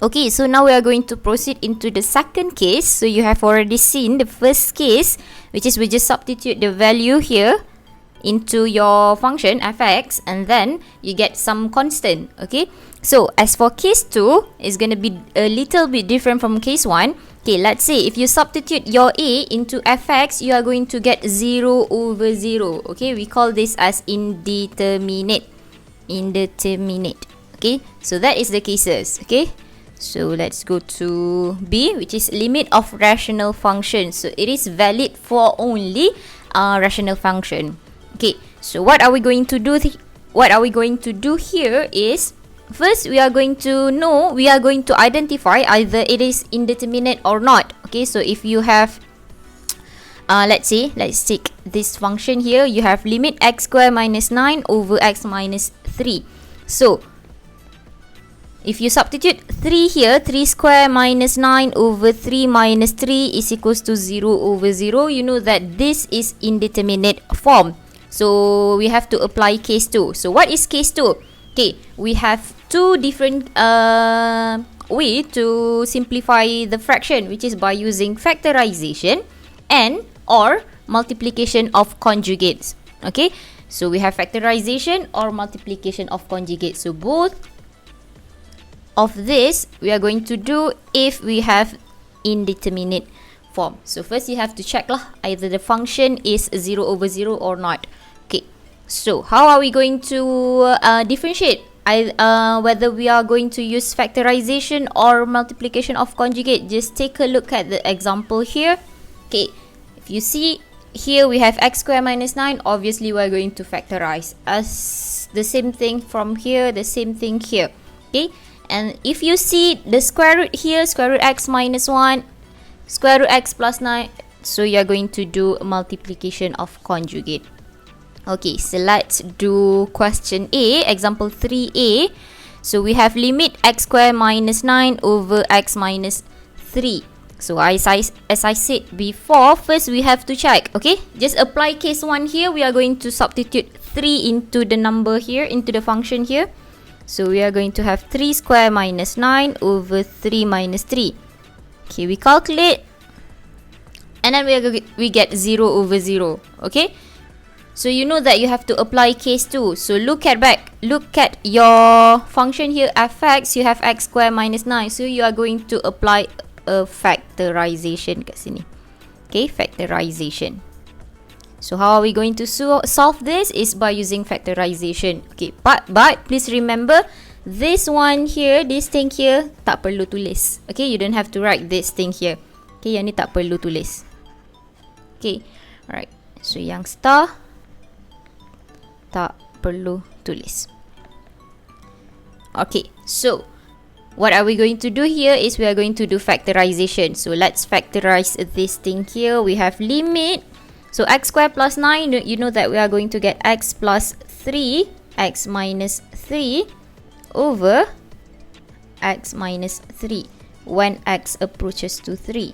Okay, so now we are going to proceed into the second case. So you have already seen the first case, which is we just substitute the value here into your function fx, and then you get some constant. Okay, so as for case 2, it's going to be a little bit different from case 1. Okay, let's say if you substitute your a into fx, you are going to get 0 over 0. Okay, we call this as indeterminate. Okay, so that is the cases. Okay, so let's go to B, which is limit of rational function. So it is valid for only rational function. Okay, so what are we going to do? What are we going to do here is, first we are going to identify either it is indeterminate or not. Okay, so if you have let's take this function here. You have limit x squared minus 9 over x minus 3. So if you substitute 3 here, 3 square minus 9 over 3 minus 3 is equals to 0 over 0. You know that this is indeterminate form. So we have to apply case 2. So what is case 2? Okay, we have two different way to simplify the fraction, which is by using factorization and or multiplication of conjugates. Okay, so we have factorization or multiplication of conjugates. So both of this we are going to do if we have indeterminate form. So first you have to check either the function is 0 over 0 or not. Okay, so how are we going to differentiate whether we are going to use factorization or multiplication of conjugate? Just take a look at the example here. Okay, if you see here we have x squared minus 9, obviously we are going to factorize as the same thing from here, the same thing here. Okay, and if you see the square root here, square root x minus 1, square root x plus 9, so you are going to do multiplication of conjugate. Okay, so let's do question A, example 3a. So we have limit x squared minus 9 over x minus 3. So as I said before, first we have to check. Okay, just apply case 1 here. We are going to substitute 3 into the number here, into the function here. So we are going to have 3 square minus 9 over 3 minus 3. Okay, we calculate, and then we get 0 over 0. Okay, so you know that you have to apply case 2. So look at your function here fx. You have x squared minus 9. So you are going to apply a factorization kat sini. Okay, factorization. So how are we going to solve this? Is by using factorization. Okay, but please remember, this one here, this thing here, tak perlu tulis. Okay, you don't have to write this thing here. Okay, yang ni tak perlu tulis. Okay, alright. So yang star tak perlu tulis. Okay, so what are we going to do here is we are going to do factorization. So let's factorize this thing here. We have limit. So x squared plus 9, you know that we are going to get x plus 3, x minus 3 over x minus 3 when x approaches to 3.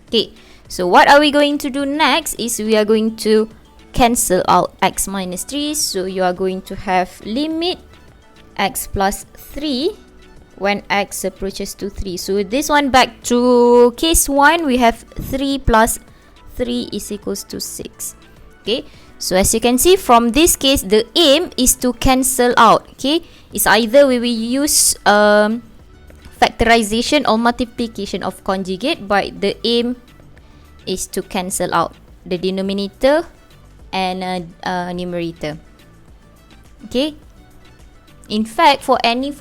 Okay, so what are we going to do next is we are going to cancel out x minus 3. So you are going to have limit x plus 3 when x approaches to 3. So this one, back to case 1, we have 3 plus 3 is equals to 6. Okay, so as you can see from this case, the aim is to cancel out. Okay, it's either we will use factorization or multiplication of conjugate, but the aim is to cancel out the denominator and numerator. Okay, in fact, for any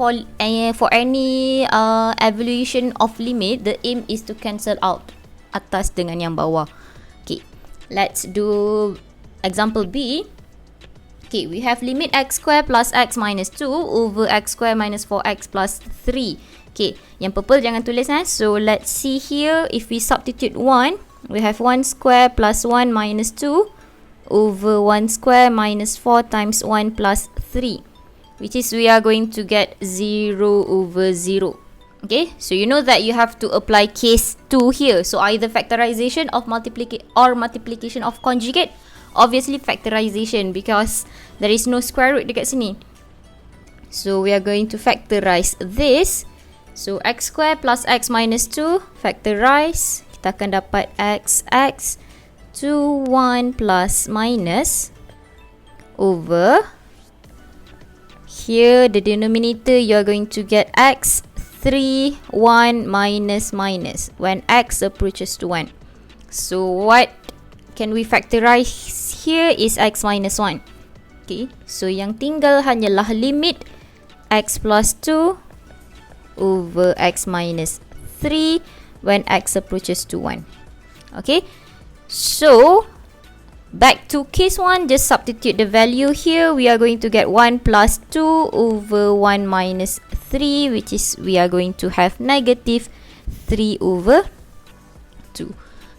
evaluation of limit, the aim is to cancel out atas dengan yang bawah. Okay, let's do example B. Okay, we have limit x squared plus x minus 2 over x squared minus 4x plus 3. Okay, yang purple jangan tulis So let's see here, if we substitute 1, we have 1 square plus 1 minus 2 over 1 square minus 4 times 1 plus 3, which is we are going to get 0 over 0. Okay, so you know that you have to apply case 2 here. So either factorization of multiplication of conjugate. Obviously factorization, because there is no square root dekat sini. So we are going to factorize this So x square plus x minus 2, factorize. Kita akan dapat x 2, 1 plus minus over. Here, the denominator, you are going to get x 3, 1 minus minus when x approaches to 1. So what can we factorize here is x minus 1. Okay, so yang tinggal hanyalah limit x plus 2 over x minus 3 when x approaches to 1. Okay, so back to case 1, just substitute the value here. We are going to get 1 plus 2 over 1 minus 3, which is we are going to have negative 3 over 2.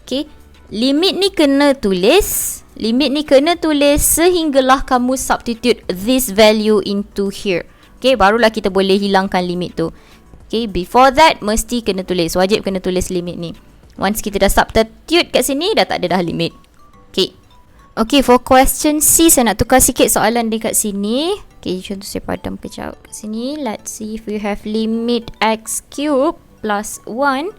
Okay, limit ni kena tulis. Limit ni kena tulis sehinggalah kamu substitute this value into here. Okay, barulah kita boleh hilangkan limit tu. Okay, before that mesti kena tulis. Wajib kena tulis limit ni. Once kita dah substitute kat sini, dah tak ada dah limit. Okay. Okay, for question C, saya nak tukar sikit soalan dekat sini. Okay, contoh saya padam kejap kat sini. Let's see if we have limit x cube plus 1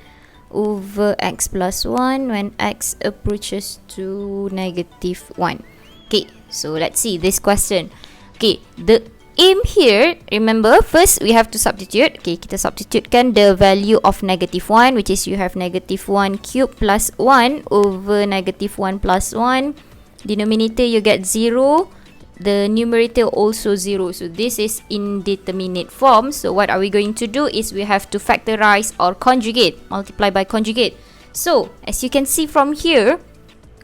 over x plus 1 when x approaches to negative 1. Okay, so let's see this question. Okay, the aim here, remember, first we have to substitute. Okay, kita substitutekan the value of negative 1, which is you have negative 1 cube plus 1 over negative 1 plus 1. Denominator you get 0. The numerator also 0. So this is indeterminate form. So what are we going to do is we have to factorize or conjugate, multiply by conjugate. So as you can see from here,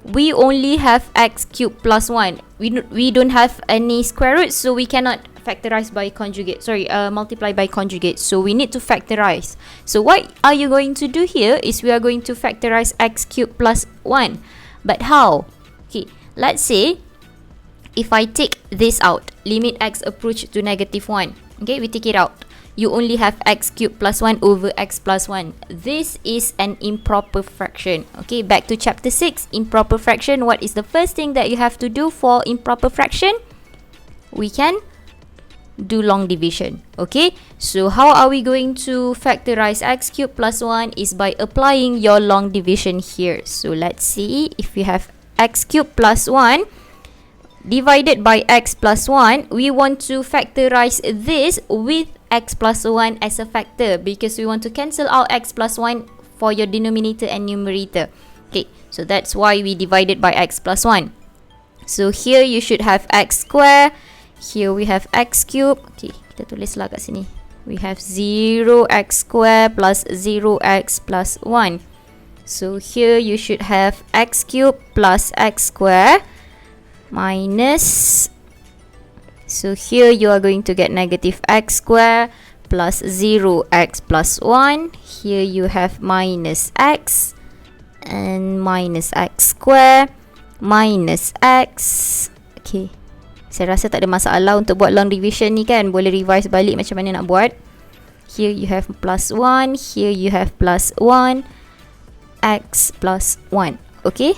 we only have x cubed plus 1. We don't have any square roots, so we cannot factorize by conjugate. Multiply by conjugate. So we need to factorize. So what are you going to do here is we are going to factorize x cubed plus 1. But how? Okay, let's say if I take this out, limit x approach to negative 1. Okay, we take it out. You only have x cubed plus 1 over x plus 1. This is an improper fraction. Okay, back to chapter 6. Improper fraction. What is the first thing that you have to do for improper fraction? We can do long division. Okay, so how are we going to factorize x cubed plus 1 is by applying your long division here. So let's see if we have x cubed plus 1 divided by x plus 1. We want to factorize this with x plus 1 as a factor because we want to cancel out x plus 1 for your denominator and numerator. Okay, so that's why we divided by x plus 1. So here you should have x square. Here we have x cube. Okay, kita tulislah kat sini. We have 0x square plus 0x plus 1. So here you should have x cube plus x square minus. So here you are going to get negative x square plus 0x plus 1. Here you have minus x and minus x square minus x. Okay, saya rasa tak ada masalah untuk buat long division ni kan. Boleh revise balik macam mana nak buat. Here you have plus 1. Here you have plus 1. X plus 1. Okay,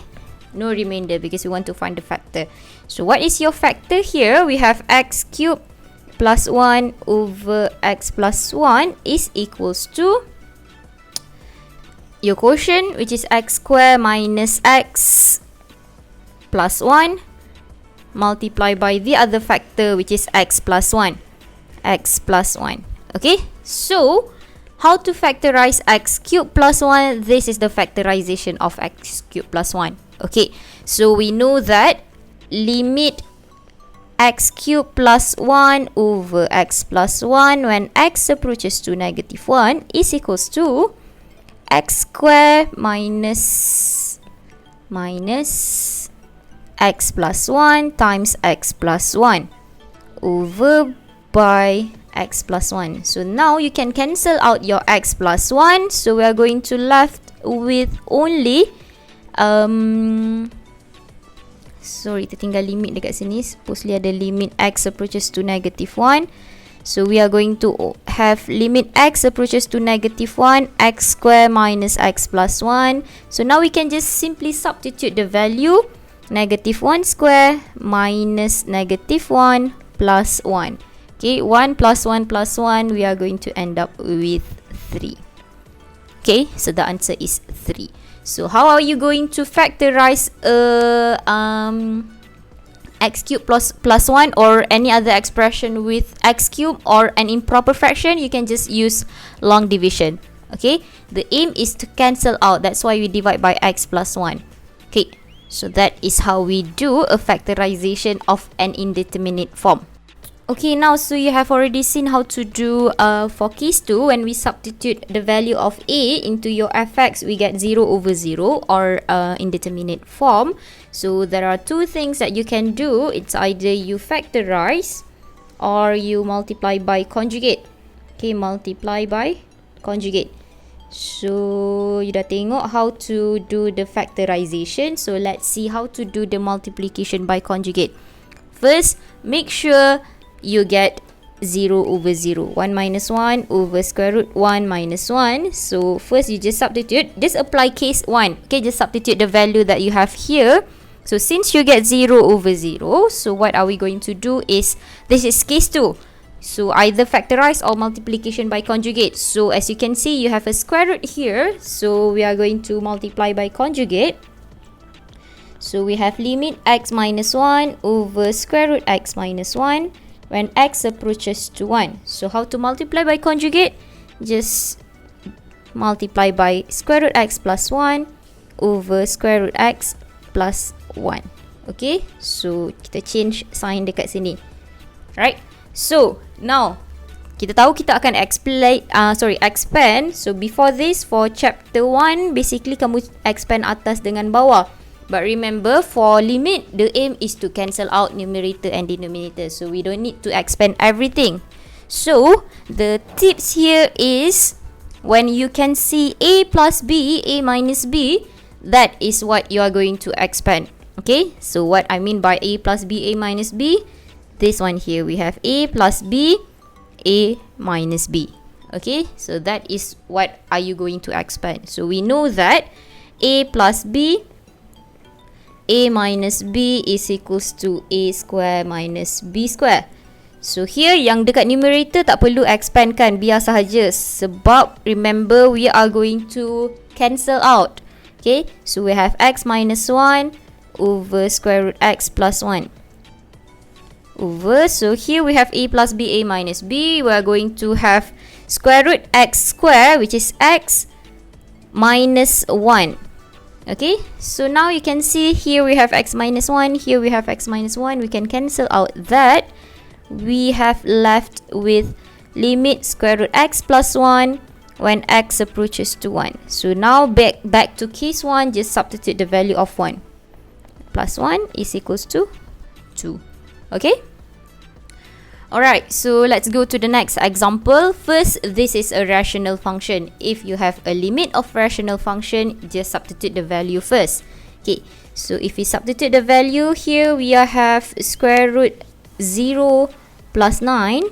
no remainder because we want to find the factor. So what is your factor here? We have x cubed plus 1 over x plus 1 is equals to your quotient, which is x square minus x plus 1 multiply by the other factor, which is x plus 1. X plus 1. Okay, so how to factorize x cubed plus 1? This is the factorization of x cubed plus 1. Okay, so we know that limit x cubed plus 1 over x plus 1 when x approaches to negative 1 is equals to x square minus x plus 1 times x plus 1 over by x plus 1. So now you can cancel out your x plus 1. So we are going to left with only sorry, tertinggal limit dekat sini. Supposedly ada limit x approaches to negative 1. So we are going to have limit x approaches to negative 1, x square minus x plus 1. So now we can just simply substitute the value. Negative 1 square minus negative 1 plus 1. Okay, 1 plus 1 plus 1, we are going to end up with 3. Okay, so the answer is 3. So how are you going to factorize x cubed plus 1 or any other expression with x cubed or an improper fraction? You can just use long division. Okay, the aim is to cancel out. That's why we divide by x plus 1. Okay, so that is how we do a factorization of an indeterminate form. Okay, now so you have already seen how to do for case 2. When we substitute the value of a into your fx, we get 0 over 0 or indeterminate form. So there are two things that you can do. It's either you factorize or you multiply by conjugate. Okay, multiply by conjugate. So you dah tengok how to do the factorization. So let's see how to do the multiplication by conjugate. First, make sure you get 0 over 0. 1 minus 1 over square root 1 minus 1. So first you just substitute. Just apply case 1. Okay, just substitute the value that you have here. So since you get 0 over 0, so what are we going to do is, this is case 2. So either factorize or multiplication by conjugate. So as you can see, you have a square root here. So we are going to multiply by conjugate. So we have limit x minus 1 over square root x minus 1 when x approaches to 1. So how to multiply by conjugate? Just multiply by square root x plus 1 over square root x plus 1. Okay, so kita change sign dekat sini. Right? So now kita tahu kita akan expand. So before this, for chapter 1, basically kamu expand atas dengan bawah. But remember, for limit, the aim is to cancel out numerator and denominator. So we don't need to expand everything. So the tips here is, when you can see a plus b, a minus b, that is what you are going to expand. Okay, so what I mean by a plus b, a minus b, this one here, we have a plus b, a minus b. Okay, so that is what are you going to expand. So we know that a plus b, a minus b is equals to a square minus b square. So here yang dekat numerator tak perlu expand kan, biar sahaja. Sebab remember, we are going to cancel out. Okay, so we have x minus 1 over square root x plus 1 over, so here we have a plus b, a minus b. We are going to have square root x square, which is x minus 1. Okay, so now you can see here we have x minus 1, here we have x minus 1. We can cancel out that. We have left with limit square root x plus 1 when x approaches to 1. So now back to case 1, just substitute the value of 1. Plus 1 is equals to 2. Okay? Alright, so let's go to the next example. First, this is a rational function. If you have a limit of rational function, just substitute the value first. Okay, so if we substitute the value here, we have square root 0 plus 9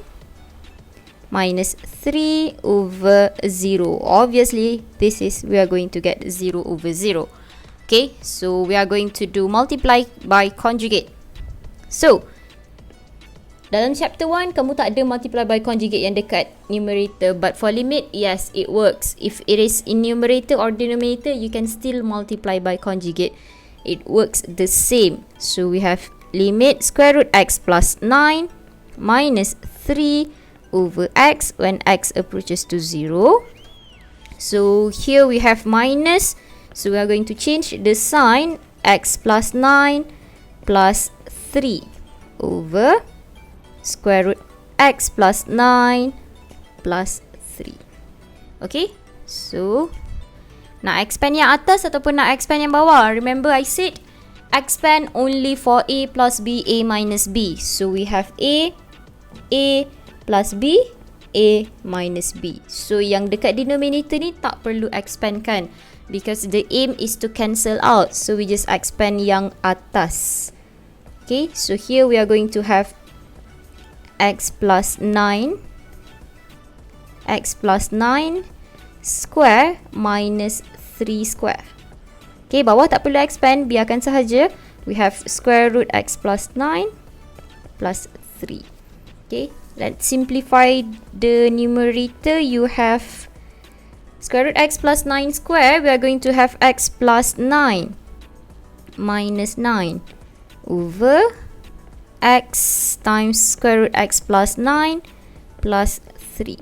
minus 3 over 0. Obviously, we are going to get 0 over 0. Okay, so we are going to do multiply by conjugate. So dalam chapter 1, kamu tak ada multiply by conjugate yang dekat numerator. But for limit, yes, it works. If it is in numerator or denominator, you can still multiply by conjugate. It works the same. So we have limit square root x plus 9 minus 3 over x when x approaches to 0. So here we have minus. So we are going to change the sign. X plus 9 plus 3 over square root x plus 9 plus 3. Okay, so nak expand yang atas ataupun nak expand yang bawah? Remember I said expand only for a plus b, a minus b. So we have a plus b, a minus b. So yang dekat denominator ni tak perlu expand kan, because the aim is to cancel out. So we just expand yang atas. Okay, so here we are going to have x plus 9 square minus 3 square. Okay, bawah tak perlu expand, biarkan sahaja. We have square root x plus 9 plus 3. Okay, let's simplify the numerator. You have Square root x plus 9 square, we are going to have x plus 9 minus 9 over x times square root x plus 9 plus 3.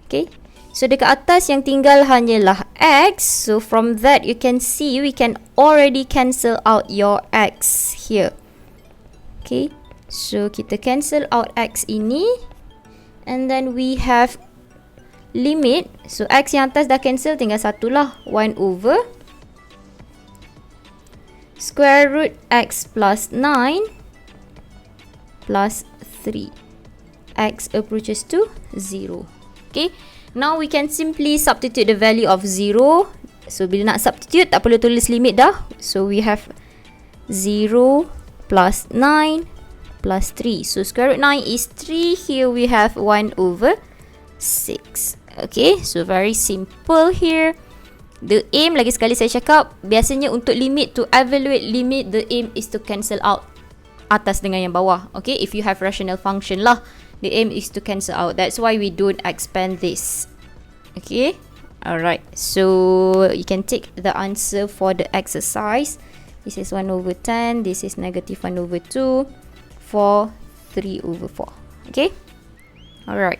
Okay. So dekat atas yang tinggal hanyalah x. So from that you can see we can already cancel out your x here. Okay. So kita cancel out x ini. And then we have limit. So x yang atas dah cancel, tinggal satu lah. 1 over square root x plus 9 plus 3. X approaches to 0. Okay. Now we can simply substitute the value of 0. So bila nak substitute, tak perlu tulis limit dah. So we have 0 plus 9 plus 3. So square root 9 is 3. Here we have 1 over 6. Okay, so very simple here. The aim, lagi sekali saya cakap, biasanya untuk limit, to evaluate limit, the aim is to cancel out atas dengan yang bawah. Okay, if you have rational function lah, the aim is to cancel out. That's why we don't expand this. Okay, alright. So you can take the answer for the exercise. This is 1 over 10. This is negative 1 over 2. 4, 3 over 4. Okay, alright.